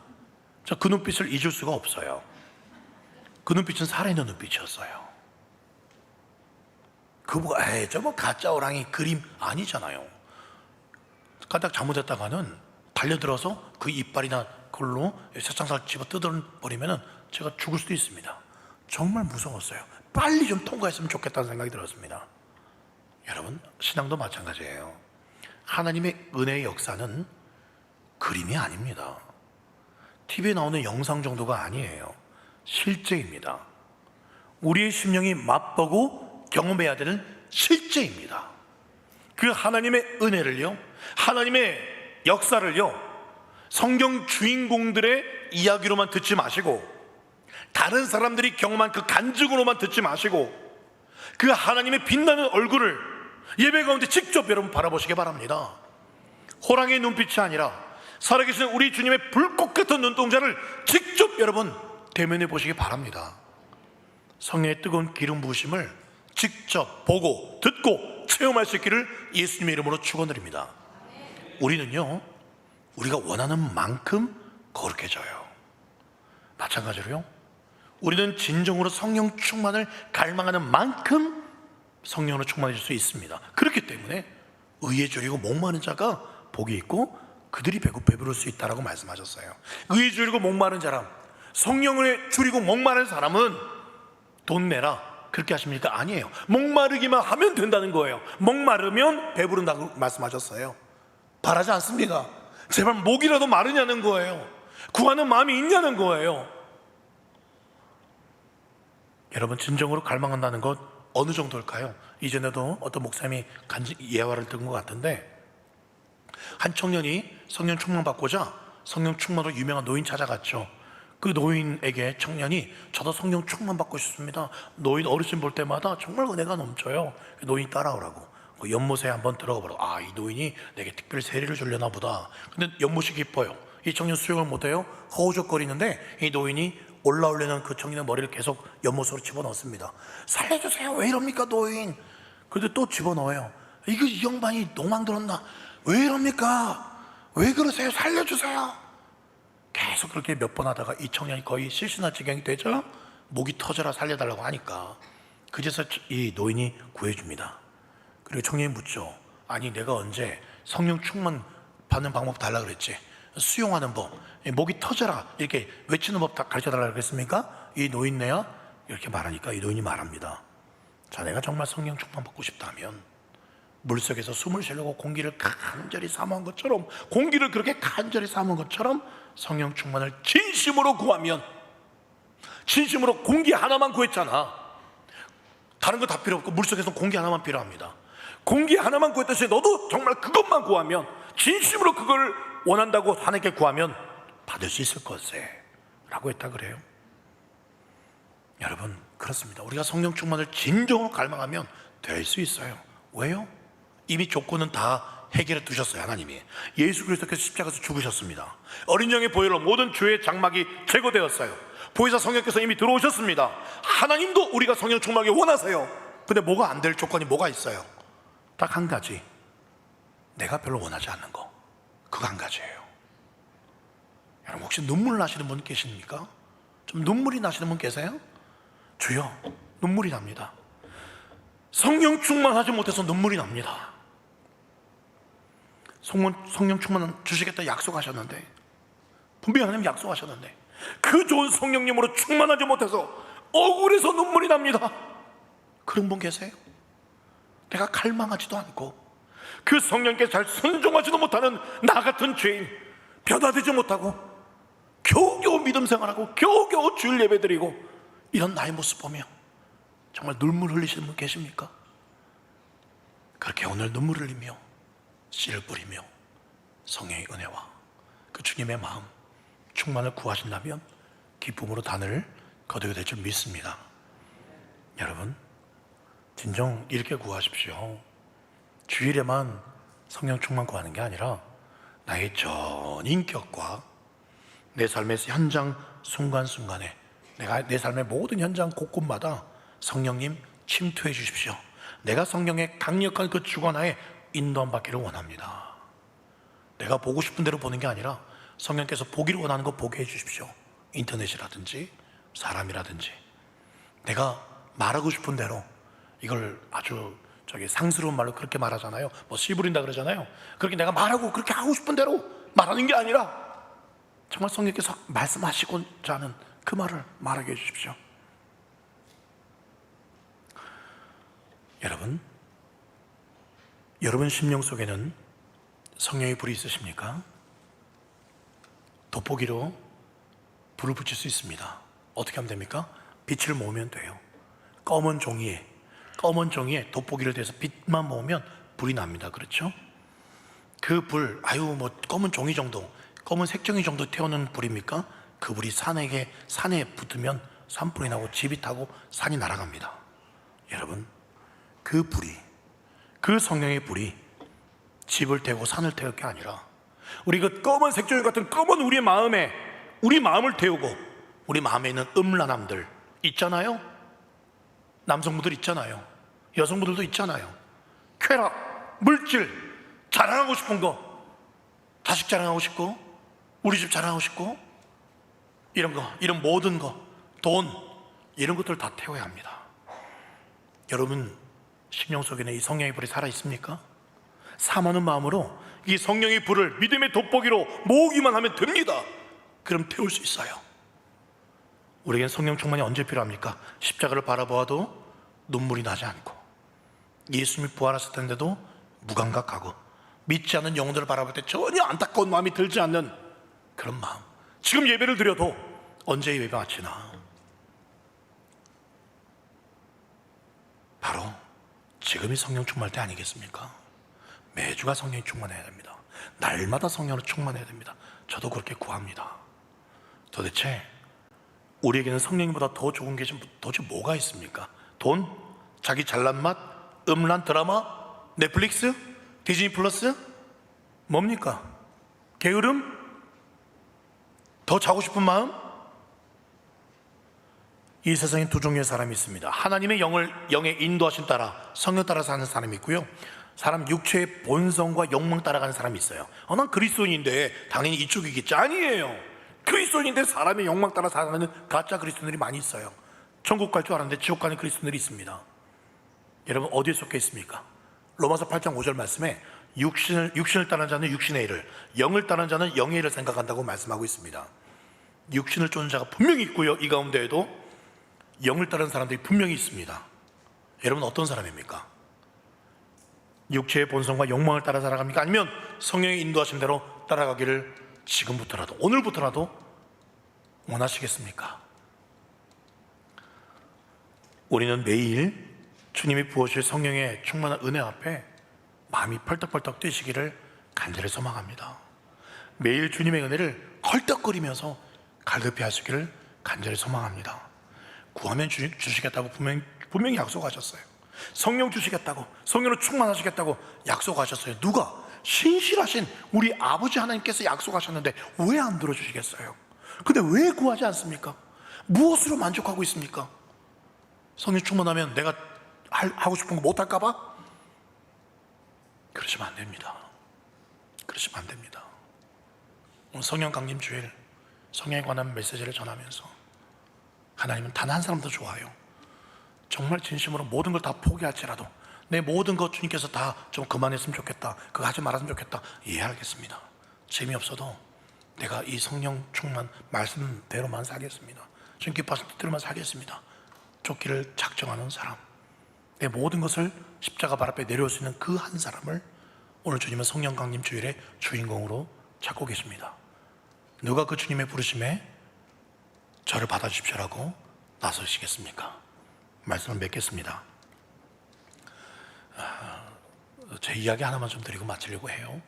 저 그 눈빛을 잊을 수가 없어요. 그 눈빛은 살아있는 눈빛이었어요. 그거 저 뭐 가짜 호랑이 그림 아니잖아요. 까딱 잘못했다가는 달려들어서 그 이빨이나 그걸로 새창살 집어 뜯어버리면 제가 죽을 수도 있습니다. 정말 무서웠어요. 빨리 좀 통과했으면 좋겠다는 생각이 들었습니다. 여러분, 신앙도 마찬가지예요. 하나님의 은혜의 역사는 그림이 아닙니다. TV에 나오는 영상 정도가 아니에요. 실제입니다. 우리의 심령이 맛보고 경험해야 되는 실제입니다. 그 하나님의 은혜를요, 하나님의 역사를요, 성경 주인공들의 이야기로만 듣지 마시고, 다른 사람들이 경험한 그 간증으로만 듣지 마시고, 그 하나님의 빛나는 얼굴을 예배 가운데 직접 여러분 바라보시기 바랍니다. 호랑이의 눈빛이 아니라 살아계신 우리 주님의 불꽃 같은 눈동자를 직접 여러분 대면해 보시기 바랍니다. 성령의 뜨거운 기름 부으심을 직접 보고 듣고 체험할 수 있기를 예수님의 이름으로 축원드립니다. 우리는요, 우리가 원하는 만큼 거룩해져요. 마찬가지로요, 우리는 진정으로 성령 충만을 갈망하는 만큼 성령으로 충만해질 수 있습니다. 그렇기 때문에 의에 졸이고 목마른 자가 복이 있고 그들이 배부를 수 있다라고 말씀하셨어요. 의에 졸이고 목마른 사람, 성령을 줄이고 목마른 사람은 돈 내라 그렇게 하십니까? 아니에요. 목마르기만 하면 된다는 거예요. 목마르면 배부른다고 말씀하셨어요. 바라지 않습니다. 제발 목이라도 마르냐는 거예요. 구하는 마음이 있냐는 거예요. 여러분, 진정으로 갈망한다는 것 어느 정도일까요? 이전에도 어떤 목사님이 예화를 든 것 같은데, 한 청년이 성령 충만 받고자 성령 충만으로 유명한 노인 찾아갔죠. 그 노인에게 청년이 저도 성령 충만 받고 싶습니다. 노인 어르신 볼 때마다 정말 은혜가 넘쳐요. 노인 따라오라고. 그 연못에 한번 들어가 보라고. 아, 이 노인이 내게 특별히 세례를 주려나 보다. 근데 연못이 깊어요. 이 청년 수영을 못해요. 허우적거리는데 이 노인이 올라오려는 그 청년의 머리를 계속 연못으로 집어넣습니다. 살려주세요. 왜 이럽니까 노인? 그런데 또 집어넣어요. 이거 이 양반이 노망 들었나? 왜 이럽니까? 왜 그러세요? 살려주세요. 계속 그렇게 몇 번 하다가 이 청년이 거의 실신할 지경이 되죠. 목이 터져라 살려달라고 하니까 그제서 이 노인이 구해줍니다. 그리고 청년이 묻죠. 아니 내가 언제 성령 충만 받는 방법 달라 그랬지? 수용하는 법, 목이 터져라 이렇게 외치는 법 다 가르쳐달라고 그랬습니까? 이 노인네야 이렇게 말하니까 이 노인이 말합니다. 자네가 정말 성령 충만 받고 싶다면 물속에서 숨을 쉬려고 공기를 간절히 사모한 것처럼, 공기를 그렇게 간절히 사모한 것처럼 성령 충만을 진심으로 구하면, 진심으로 공기 하나만 구했잖아. 다른 거 다 필요 없고 물속에서 공기 하나만 필요합니다. 공기 하나만 구했듯이 너도 정말 그것만 구하면, 진심으로 그걸 원한다고 하나님께 구하면 받을 수 있을 것에 라고 했다 그래요. 여러분, 그렇습니다. 우리가 성령 충만을 진정으로 갈망하면 될 수 있어요. 왜요? 이미 조건은 다 해결해 두셨어요. 하나님이 예수 그리스도께서 십자가에서 죽으셨습니다. 어린 양의 보혈로 모든 죄의 장막이 제거되었어요. 보혜사 성령께서 이미 들어오셨습니다. 하나님도 우리가 성령 충만하게 원하세요. 근데 뭐가 안 될 조건이 뭐가 있어요? 딱 한 가지, 내가 별로 원하지 않는 거, 그거 한 가지예요. 여러분, 혹시 눈물 나시는 분 계십니까? 좀 눈물이 나시는 분 계세요? 주여, 눈물이 납니다. 성령 충만하지 못해서 눈물이 납니다. 성령 충만 주시겠다 약속하셨는데, 분명히 하나님 약속하셨는데 그 좋은 성령님으로 충만하지 못해서 억울해서 눈물이 납니다. 그런 분 계세요? 내가 갈망하지도 않고 그 성령께 잘 순종하지도 못하는 나 같은 죄인, 변화되지 못하고 겨우겨우 믿음 생활하고 겨우겨우 주일 예배드리고 이런 나의 모습 보며 정말 눈물 흘리시는 분 계십니까? 그렇게 오늘 눈물 흘리며 씨를 뿌리며 성령의 은혜와 그 주님의 마음 충만을 구하신다면 기쁨으로 단을 거두게 될 줄 믿습니다. 여러분, 진정 이렇게 구하십시오. 주일에만 성령 충만 구하는 게 아니라 나의 전 인격과 내 삶의 현장 순간순간에, 내 삶의 모든 현장 곳곳마다 성령님 침투해 주십시오. 내가 성령의 강력한 그 주관하에 인도함 받기를 원합니다. 내가 보고 싶은 대로 보는 게 아니라 성령께서 보기를 원하는 거 보게 해 주십시오. 인터넷이라든지 사람이라든지. 내가 말하고 싶은 대로, 이걸 아주 상스러운 말로 그렇게 말하잖아요. 뭐 씨부린다 그러잖아요. 그렇게 내가 말하고 그렇게 하고 싶은 대로 말하는 게 아니라 정말 성령께서 말씀하시고자 하는 그 말을 말하게 해주십시오. 여러분 심령 속에는 성령의 불이 있으십니까? 돋보기로 불을 붙일 수 있습니다. 어떻게 하면 됩니까? 빛을 모으면 돼요. 검은 종이에 돋보기를 대서 빛만 모으면 불이 납니다. 그렇죠? 그 불, 뭐 검은 종이 정도, 검은 색종이 정도 태우는 불입니까? 그 불이 산에 붙으면 산불이 나고 집이 타고 산이 날아갑니다. 여러분, 그 불이, 그 성령의 불이 집을 태우고 산을 태울 게 아니라 우리 그 검은 색종이 같은 검은 우리 마음을 태우고 우리 마음에 있는 음란함들 있잖아요. 남성분들 있잖아요. 여성분들도 있잖아요. 쾌락, 물질, 자랑하고 싶은 거, 자식 자랑하고 싶고 우리 집 자랑하고 싶고 이런 거, 이런 모든 거, 돈, 이런 것들 다 태워야 합니다. 여러분 심령 속에는 이 성령의 불이 살아있습니까? 사모하는 마음으로 이 성령의 불을 믿음의 돋보기로 모으기만 하면 됩니다. 그럼 태울 수 있어요. 우리에겐 성령 충만이 언제 필요합니까? 십자가를 바라보아도 눈물이 나지 않고 예수님이 부활하셨을 텐데도 무감각하고 믿지 않는 영혼들을 바라볼 때 전혀 안타까운 마음이 들지 않는 그런 마음. 지금 예배를 드려도 언제 예배 마치나? 바로 지금이 성령 충만할 때 아니겠습니까? 매주가 성령이 충만해야 됩니다. 날마다 성령으로 충만해야 됩니다. 저도 그렇게 구합니다. 도대체 우리에게는 성령보다 더 좋은 게 도대체 뭐가 있습니까? 돈? 자기 잘난 맛? 음란 드라마? 넷플릭스? 디즈니 플러스? 뭡니까? 게으름? 더 자고 싶은 마음? 이 세상에 두 종류의 사람이 있습니다. 하나님의 영의 인도하심 따라 성령 따라 사는 사람이 있고요, 사람 육체의 본성과 욕망 따라가는 사람이 있어요. 난 그리스도인인데 당연히 이쪽이겠지. 아니에요. 그리스도인인데 사람의 욕망 따라 사는 가짜 그리스도인들이 많이 있어요. 천국 갈 줄 알았는데 지옥 가는 그리스도인들이 있습니다. 여러분 어디에 속해 있습니까? 로마서 8장 5절 말씀에 육신을 따르는 자는 육신의 일을, 영을 따르는 자는 영의 일을 생각한다고 말씀하고 있습니다. 육신을 쫓는 자가 분명히 있고요, 이 가운데에도 영을 따르는 사람들이 분명히 있습니다. 여러분 어떤 사람입니까? 육체의 본성과 욕망을 따라 살아갑니까? 아니면 성령의 인도하신 대로 따라가기를 지금부터라도, 오늘부터라도 원하시겠습니까? 우리는 매일 주님이 부어주실 성령의 충만한 은혜 앞에 마음이 펄떡펄떡 뛰시기를 간절히 소망합니다. 매일 주님의 은혜를 헐떡거리면서 갈급히 하시기를 간절히 소망합니다. 구하면 주시겠다고 분명히 약속하셨어요. 성령 주시겠다고, 성령으로 충만하시겠다고 약속하셨어요. 누가? 신실하신 우리 아버지 하나님께서 약속하셨는데 왜 안 들어주시겠어요? 근데 왜 구하지 않습니까? 무엇으로 만족하고 있습니까? 성령 충만하면 내가 하고 싶은 거 못할까 봐? 그러시면 안 됩니다. 그러시면 안 됩니다. 오늘 성령 강림 주일, 성령에 관한 메시지를 전하면서 하나님은 단 한 사람도 좋아요. 정말 진심으로 모든 걸 다 포기할지라도 내 모든 것 주님께서 다 좀 그만했으면 좋겠다, 그거 하지 말았으면 좋겠다, 이해하겠습니다. 재미없어도 내가 이 성령 충만 말씀대로만 살겠습니다. 주님 기뻐하신 뜻대로만 살겠습니다. 쫓기를 작정하는 사람, 내 모든 것을 십자가 발 앞에 내려올 수 있는 그 한 사람을 오늘 주님은 성령 강림 주일의 주인공으로 찾고 계십니다. 누가 그 주님의 부르심에 저를 받아주십시오라고 나서시겠습니까? 말씀을 맺겠습니다. 제 이야기 하나만 좀 드리고 마치려고 해요.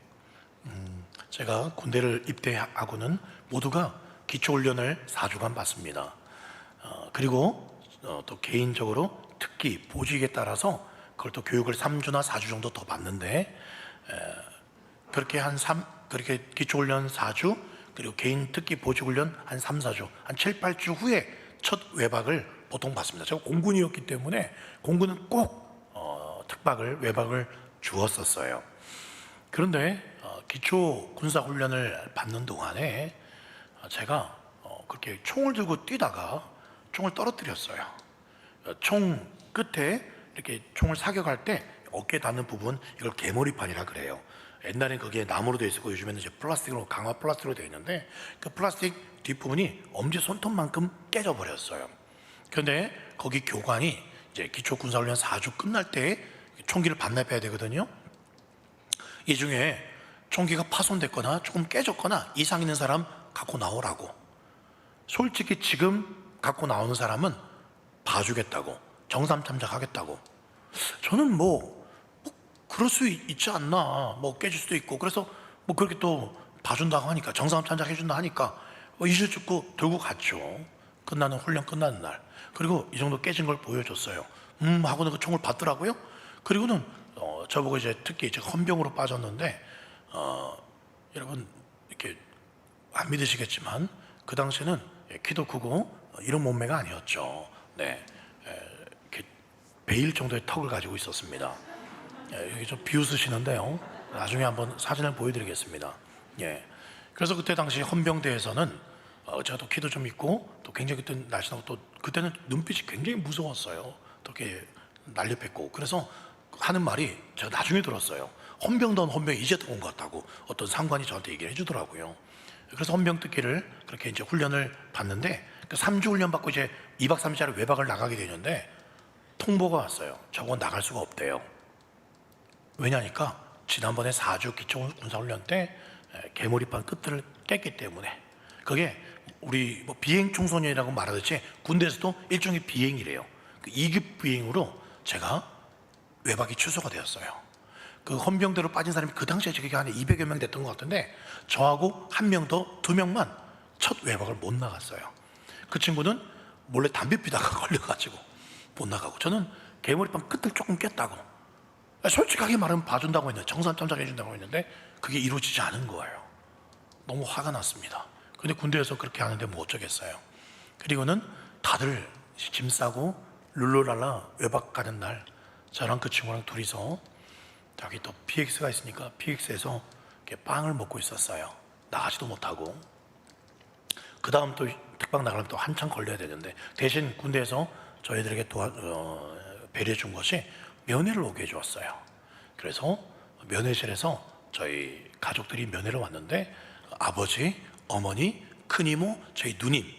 제가 군대를 입대하고는 모두가 기초훈련을 4주간 받습니다. 그리고 또 개인적으로 특기, 보직에 따라서 그걸 또 교육을 3주나 4주 정도 더 받는데, 그렇게 기초훈련 4주, 그리고 개인 특기 보직훈련 한 3, 4주, 한 7, 8주 후에 첫 외박을 보통 받습니다. 제가 공군이었기 때문에 공군은 꼭 외박을 주었었어요. 그런데 기초 군사훈련을 받는 동안에 제가 그렇게 총을 들고 뛰다가 총을 떨어뜨렸어요. 총 끝에 이렇게 총을 사격할 때 어깨에 닿는 부분, 이걸 개머리판이라 그래요. 옛날엔 그게 나무로 되어 있었고 요즘에는 이제 플라스틱으로, 강화 플라스틱으로 되어 있는데 그 플라스틱 뒷부분이 엄지 손톱만큼 깨져버렸어요. 그런데 거기 교관이 이제 기초 군사훈련 4주 끝날 때 총기를 반납해야 되거든요. 이 중에 총기가 파손됐거나 조금 깨졌거나 이상 있는 사람 갖고 나오라고. 솔직히 지금 갖고 나오는 사람은 봐주겠다고, 정삼 참작하겠다고. 저는 그럴 수 있지 않나, 깨질 수도 있고, 그래서 그렇게 또 봐준다고 하니까, 정삼 참작해준다 하니까 이실 죽고 들고 갔죠. 끝나는 훈련 끝나는 날. 그리고 이 정도 깨진 걸 보여줬어요. 하고는 그 총을 받더라고요. 그리고는 저보고 이제 특히 제가 헌병으로 빠졌는데, 여러분 이렇게 안 믿으시겠지만 그 당시에는 키도 크고 이런 몸매가 아니었죠. 네, 이렇게 베일 정도의 턱을 가지고 있었습니다. 여기 좀 비웃으시는데요. 나중에 한번 사진을 보여드리겠습니다. 예, 그래서 그때 당시 헌병대에서는 제가 또 키도 좀 있고 또 굉장히 그때 날씬하고 또 그때는 눈빛이 굉장히 무서웠어요. 또 이렇게 날렵했고, 그래서 하는 말이 제가 나중에 들었어요. 헌병다운 헌병이 이제 들어온 것 같다고 어떤 상관이 저한테 얘기를 해주더라고요. 그래서 헌병 듣기를 그렇게 이제 훈련을 받는데, 그 3주 훈련 받고 이제 2박 3일짜리 외박을 나가게 되는데 통보가 왔어요. 저거 나갈 수가 없대요. 왜냐니까 지난번에 4주 기초 군사훈련 때 개머리판 끝을 깼기 때문에. 그게 우리 비행 청소년이라고 말하듯이 군대에서도 일종의 비행이래요. 그 2급 비행으로 제가 외박이 취소가 되었어요. 그 헌병대로 빠진 사람이 그 당시에 저기 한 200여 명 됐던 것 같은데, 저하고 한 명 더, 2명만 첫 외박을 못 나갔어요. 그 친구는 몰래 담배 피다가 걸려가지고 못 나가고, 저는 개머리판 끝을 조금 깼다고, 솔직하게 말하면 봐준다고 했는데, 정상 참작해준다고 했는데 그게 이루어지지 않은 거예요. 너무 화가 났습니다. 근데 군대에서 그렇게 하는데 뭐 어쩌겠어요. 그리고는 다들 짐 싸고 룰루랄라 외박 가는 날, 저랑 그 친구랑 둘이서 저기 또 PX가 있으니까 PX에서 이렇게 빵을 먹고 있었어요. 나가지도 못하고. 그 다음 또 특방 나가려면 또 한참 걸려야 되는데, 대신 군대에서 저희들에게 배려해 준 것이 면회를 오게 해주었어요. 그래서 면회실에서 저희 가족들이 면회를 왔는데, 아버지, 어머니, 큰이모, 저희 누님,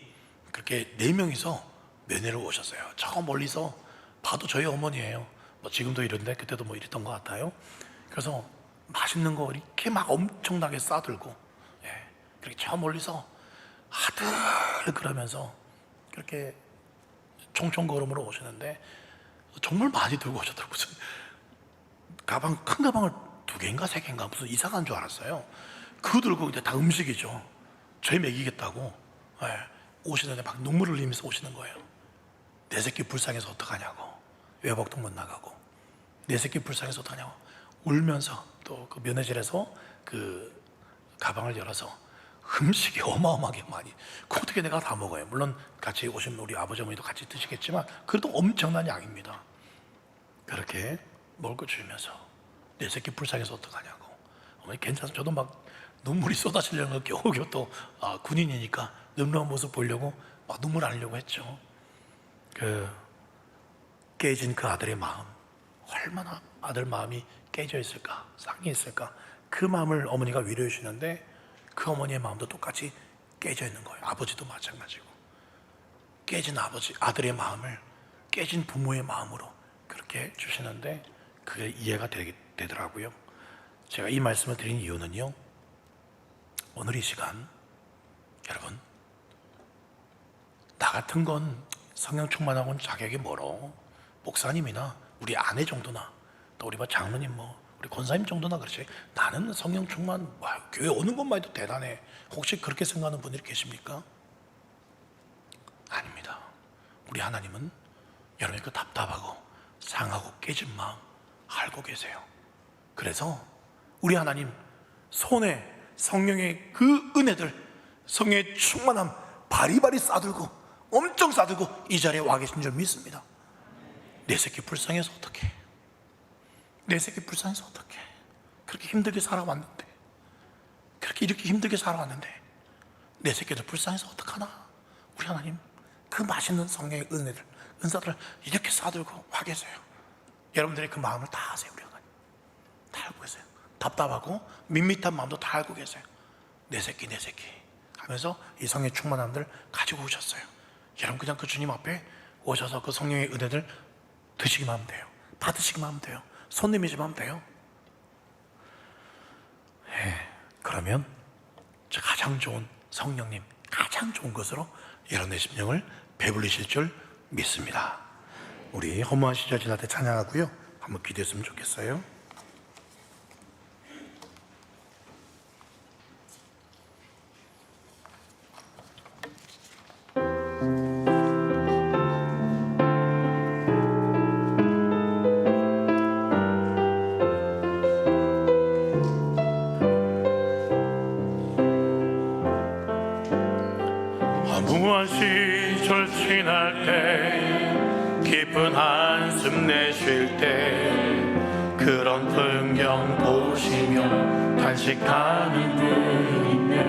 그렇게 4명이서 면회를 오셨어요. 저 멀리서 봐도 저희 어머니예요. 지금도 이런데 그때도 이랬던 것 같아요. 그래서 맛있는 거 이렇게 막 엄청나게 싸들고, 그렇게 저 멀리서 아들 그러면서 그렇게 총총 걸음으로 오시는데, 정말 많이 들고 오셨더라고요. 무슨 가방, 큰 가방을 2개인가 3개인가 무슨 이사 간 줄 알았어요. 그거 들고 이제 다 음식이죠. 저희 먹이겠다고 오시는데 막 눈물을 흘리면서 오시는 거예요. 내 새끼 불쌍해서 어떡하냐고, 외박도 못 나가고 내 새끼 불쌍해서 어떡하냐고 울면서, 또 그 면회실에서 그 가방을 열어서 음식이 어마어마하게 많이, 그 어떻게 내가 다 먹어요. 물론 같이 오신 우리 아버지 어머니도 같이 드시겠지만 그래도 엄청난 양입니다. 그렇게 먹을 거 주면서 내 새끼 불쌍해서 어떡하냐고, 어머니 괜찮아. 저도 막 눈물이 쏟아지려는 거 겨우겨우 또 군인이니까 늠름한 모습 보려고 막 눈물 안 흘리려고 했죠. 그 깨진 그 아들의 마음, 얼마나 아들 마음이 깨져 있을까, 상해 있을까. 그 마음을 어머니가 위로해 주시는데, 그 어머니의 마음도 똑같이 깨져 있는 거예요. 아버지도 마찬가지고. 깨진 아버지, 아들의 마음을 깨진 부모의 마음으로 그렇게 주시는데, 그게 이해가 되더라고요. 제가 이 말씀을 드린 이유는요, 오늘 이 시간 여러분, 나 같은 건 성령 충만하고는 자격이 멀어. 목사님이나 우리 아내 정도나, 또 우리 장로님, 우리 권사님 정도나 그렇지, 나는 성령 충만, 교회 오는 것만 해도 대단해. 혹시 그렇게 생각하는 분들이 계십니까? 아닙니다. 우리 하나님은 여러분의 그 답답하고 상하고 깨진 마음 알고 계세요. 그래서 우리 하나님 손에 성령의 그 은혜들, 성령의 충만함 바리바리 싸들고, 엄청 싸들고 이 자리에 와 계신 줄 믿습니다. 내 새끼 불쌍해서 어떡해, 내 새끼 불쌍해서 어떡해. 그렇게 힘들게 살아왔는데, 그렇게 이렇게 힘들게 살아왔는데 내 새끼들 불쌍해서 어떡하나. 우리 하나님 그 맛있는 성령의 은혜들, 은사들을 이렇게 싸들고 와 계세요. 여러분들의 그 마음을 다 아세요. 우리 하나님 다 알고 계세요. 답답하고 밋밋한 마음도 다 알고 계세요. 내 새끼 내 새끼 하면서 이 성령의 충만함들 가지고 오셨어요. 여러분 그냥 그 주님 앞에 오셔서 그 성령의 은혜들 드시기만 하면 돼요. 받으시기만 하면 돼요. 손님이시면 하면 돼요. 그러면 가장 좋은 성령님, 가장 좋은 것으로 여러분의 심령을 배불리실 줄 믿습니다. 우리 허무한 시절 지날 때 찬양하고요, 한번 기도했으면 좋겠어요. 허무한 시절 지날 때, 깊은 한숨 내쉴 때, 그런 풍경 보시며 단식하는 분이네.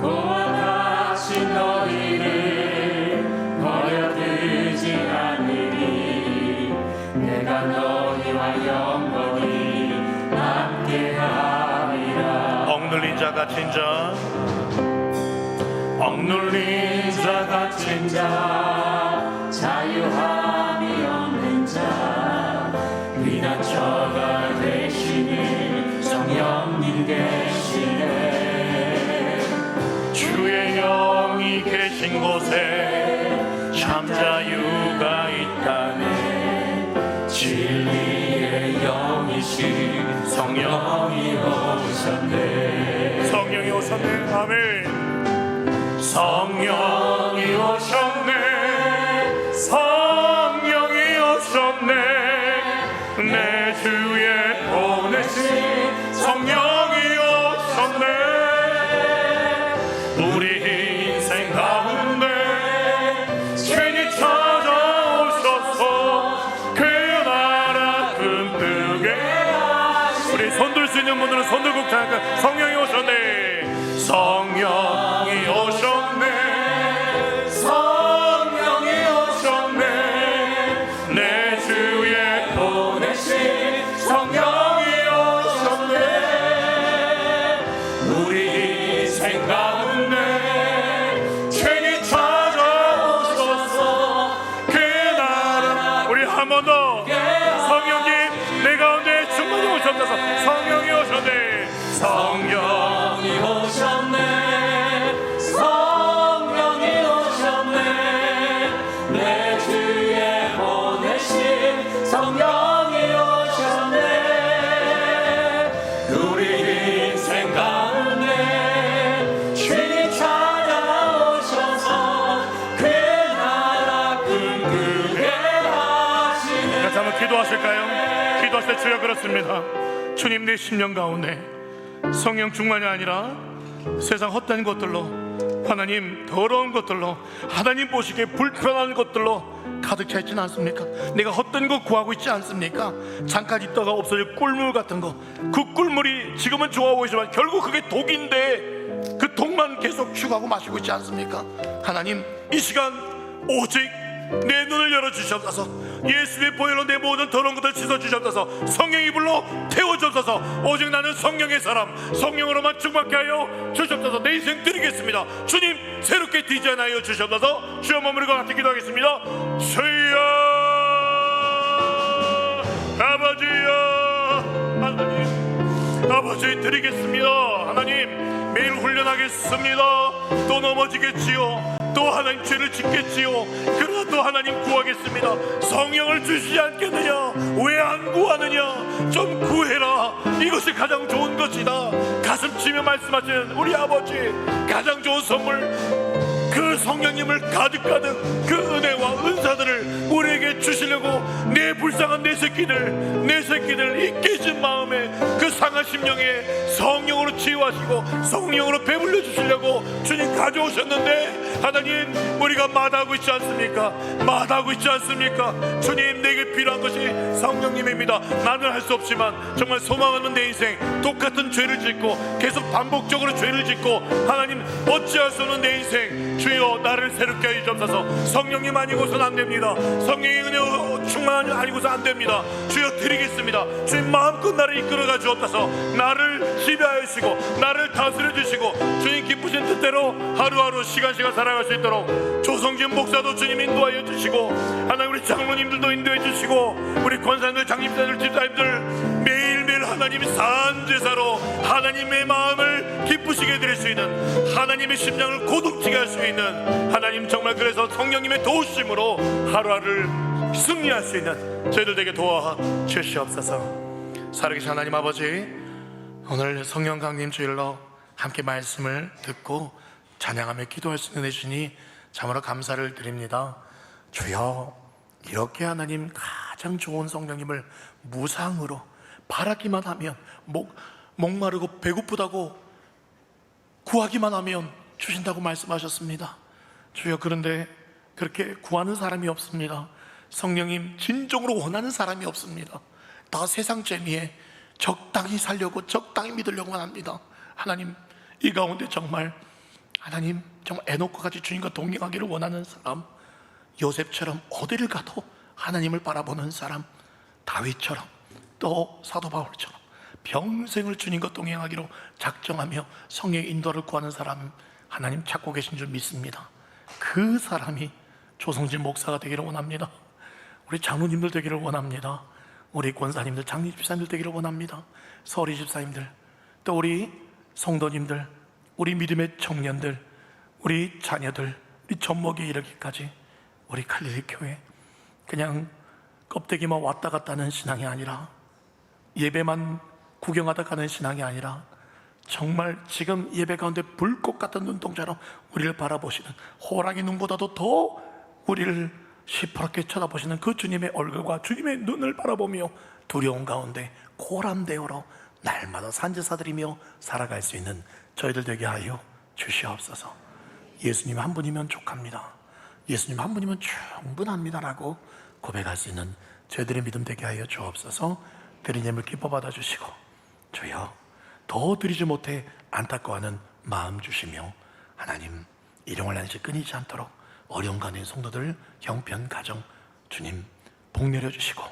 고와 같이 너희를 버려두지 않으리. 내가 너희와 영원히 함께하리라. 억눌린 자 갇힌 자, 억눌린 자 갇힌 자, 자유함이 없는 자, 비난처가 되시는 성령님 계시네. 주의 영이 계신 곳에 참 자유가 있다네. 진리의 영이신 성령이 오셨네. 성령이 오셨네. 아멘. 성령이 오셨네. 성령이 오셨네. 내 주에 보내신 성령이 오셨네. 우리 인생 가운데 괜히 찾아오셔서 그 나라 끔찍게. 우리 손들 수 있는 분들은 손 들고 찬양할까요? 성령이 오셨네. 성령이 오셨네. 성령이 오셨네. 내 주에 보내신 성령이 오셨네. 우리 인생 가운데 괜히 찾아오셔서 그 나라. 우리 한 번 더. 성령님 내 가운데 충만히 오셨다서 성령이 오셨네. 성령이 오셨네. 성령이 오셨네. 내 주에 보내신 성령이 오셨네. 우리 인생 가운데 주님 찾아오셔서 그 나라 꿈꾸게 하시네. 같이 한번 기도하실까요? 기도하실 때 주여 그렇습니다. 주님 내 심령 가운데 성령 충만이 아니라 세상 헛된 것들로, 하나님 더러운 것들로, 하나님 보시기에 불편한 것들로 가득 차 있지는 않습니까? 내가 헛된 것 구하고 있지 않습니까? 잠깐 있다가 없어질 꿀물 같은 거, 그 꿀물이 지금은 좋아 보이지만 결국 그게 독인데 그 독만 계속 추구하고 마시고 있지 않습니까? 하나님 이 시간 오직 내 눈을 열어주시옵소서. 예수의 보혈로 내 모든 더러운 것을 씻어주시옵소서. 성령이 불러 태워주옵소서. 오직 나는 성령의 사람, 성령으로만 충만케 하여 주시옵소서. 내 인생 드리겠습니다. 주님 새롭게 디자인하여 주시옵소서. 주여 머무리고 같이 기도하겠습니다. 주여 아버지여, 하나님 아버지 드리겠습니다. 하나님 매일 훈련하겠습니다. 또 넘어지겠지요, 또 하나님 죄를 짓겠지요. 그러나 또 하나님 구하겠습니다. 성령을 주시지 않겠느냐? 왜 안 구하느냐? 좀 구해라. 이것이 가장 좋은 것이다. 가슴 치며 말씀하시는 우리 아버지, 가장 좋은 선물, 그 성령님을 가득가득 그 은혜와 은사들을 우리에게 주시려고 내 불쌍한 내 새끼들 이 깨진 마음에 그 상한 심령에 성령으로 치유하시고 성령으로 배불려 주시려고 주님 가져오셨는데, 하나님 우리가 마다하고 있지 않습니까? 마다하고 있지 않습니까? 주님 내게 필요한 것이 성령님입니다. 나는 할 수 없지만 정말 소망 없는 내 인생, 똑같은 죄를 짓고 계속 반복적으로 죄를 짓고 하나님 어찌할 수 없는 내 인생, 주여 나를 새롭게 하여 주옵소서. 성령님 아니고서는 안 됩니다. 성령의 은혜 충만 아니고서 안 됩니다. 주여 드리겠습니다. 주님 마음껏 나를 이끌어가 주옵소서. 나를 지배하여 주시고 나를 다스려 주시고 주님 기쁘신 뜻대로 하루하루 시간시간 살아갈 수 있도록 조성진 목사도 주님 인도하여 주시고, 하나님 우리 장로님들도 인도해 주시고, 우리 권사님들, 장님들, 집사님들 매일매일 하나님의 산제사로 하나님의 마음을 기쁘시게 드릴 수 있는, 하나님의 심장을 고독지게 할 수 있는, 하나님 정말 그래서 성령님의 도우심으로 하루하루를 승리할 수 있는 저희들 되게 도와 주시옵소서. 살아계신 하나님 아버지, 오늘 성령 강림 주일로 함께 말씀을 듣고 찬양하며 기도할 수 있는 은혜 주니 참으로 감사를 드립니다. 주여, 이렇게 하나님 가장 좋은 성령님을 무상으로 바라기만 하면, 목마르고 배고프다고 구하기만 하면 주신다고 말씀하셨습니다. 주여, 그런데 그렇게 구하는 사람이 없습니다. 성령님 진정으로 원하는 사람이 없습니다. 다 세상 재미에 적당히 살려고 적당히 믿으려고만 합니다. 하나님, 이 가운데 정말 하나님 정말 애놓고 같이 주님과 동행하기를 원하는 사람, 요셉처럼 어디를 가도 하나님을 바라보는 사람, 다윗처럼 또 사도 바울처럼 평생을 주님과 동행하기로 작정하며 성령의 인도를 구하는 사람 하나님 찾고 계신 줄 믿습니다. 그 사람이 조성진 목사가 되기를 원합니다. 우리 장로님들 되기를 원합니다. 우리 권사님들, 장리 집사님들 되기를 원합니다. 서리 집사님들, 또 우리 성도님들, 우리 믿음의 청년들, 우리 자녀들, 우리 젖먹이에 이르기까지 우리 갈릴리 교회 그냥 껍데기만 왔다 갔다 하는 신앙이 아니라, 예배만 구경하다 가는 신앙이 아니라, 정말 지금 예배 가운데 불꽃 같은 눈동자로 우리를 바라보시는, 호랑이 눈보다도 더 우리를 시퍼렇게 쳐다보시는 그 주님의 얼굴과 주님의 눈을 바라보며 두려움 가운데 고람되어로 날마다 산제사드리며 살아갈 수 있는 저희들 되게 하여 주시옵소서. 예수님 한 분이면 족합니다, 예수님 한 분이면 충분합니다라고 고백할 수 있는 저희들의 믿음 되게 하여 주옵소서. 드린 예물 기뻐 받아주시고, 주여, 더 드리지 못해 안타까워하는 마음 주시며, 하나님 일용할 한시 끊이지 않도록 어려운 가운데 성도들 형편 가정 주님 복 내려주시고,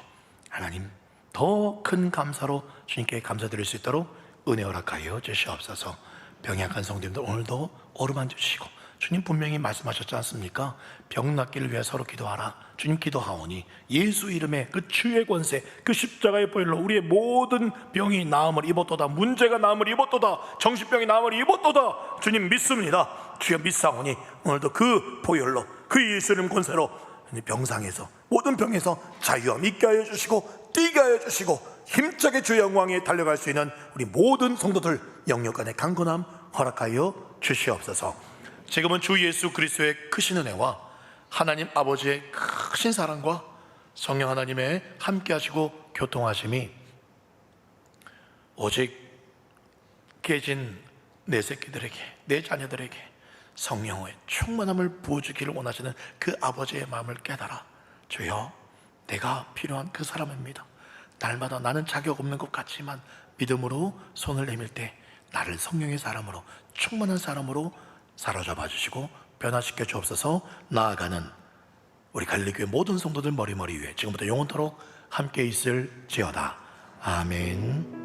하나님 더 큰 감사로 주님께 감사드릴 수 있도록 은혜 허락하여 주시옵소서. 병이 약한 성도님들 오늘도 어루만 주시고, 주님 분명히 말씀하셨지 않습니까? 병 낫기를 위해 서로 기도하라. 주님 기도하오니 예수 이름의 그 주의 권세, 그 십자가의 보혈로 우리의 모든 병이 나음을 입었도다. 문제가 나음을 입었도다. 정신병이 나음을 입었도다. 주님 믿습니다. 주여 믿사오니 오늘도 그 보혈로, 그 예수 이름 권세로 병상에서, 모든 병에서 자유함 있게 하여 주시고, 뛰게 하여 주시고, 힘차게 주의 영광에 달려갈 수 있는 우리 모든 성도들 영역간의 강건함 허락하여 주시옵소서. 지금은 주 예수 그리스도의 크신 은혜와 하나님 아버지의 크신 사랑과 성령 하나님의 함께 하시고 교통하심이 오직 깨진 내 새끼들에게, 내 자녀들에게 성령의 충만함을 부어주기를 원하시는 그 아버지의 마음을 깨달아, 주여, 내가 필요한 그 사람입니다. 날마다 나는 자격 없는 것 같지만 믿음으로 손을 내밀 때 나를 성령의 사람으로, 충만한 사람으로 사로잡아 주시고 변화시켜 주옵소서. 나아가는 우리 갈릴리교회 모든 성도들 머리 위에 지금부터 영원토록 함께 있을지어다. 아멘.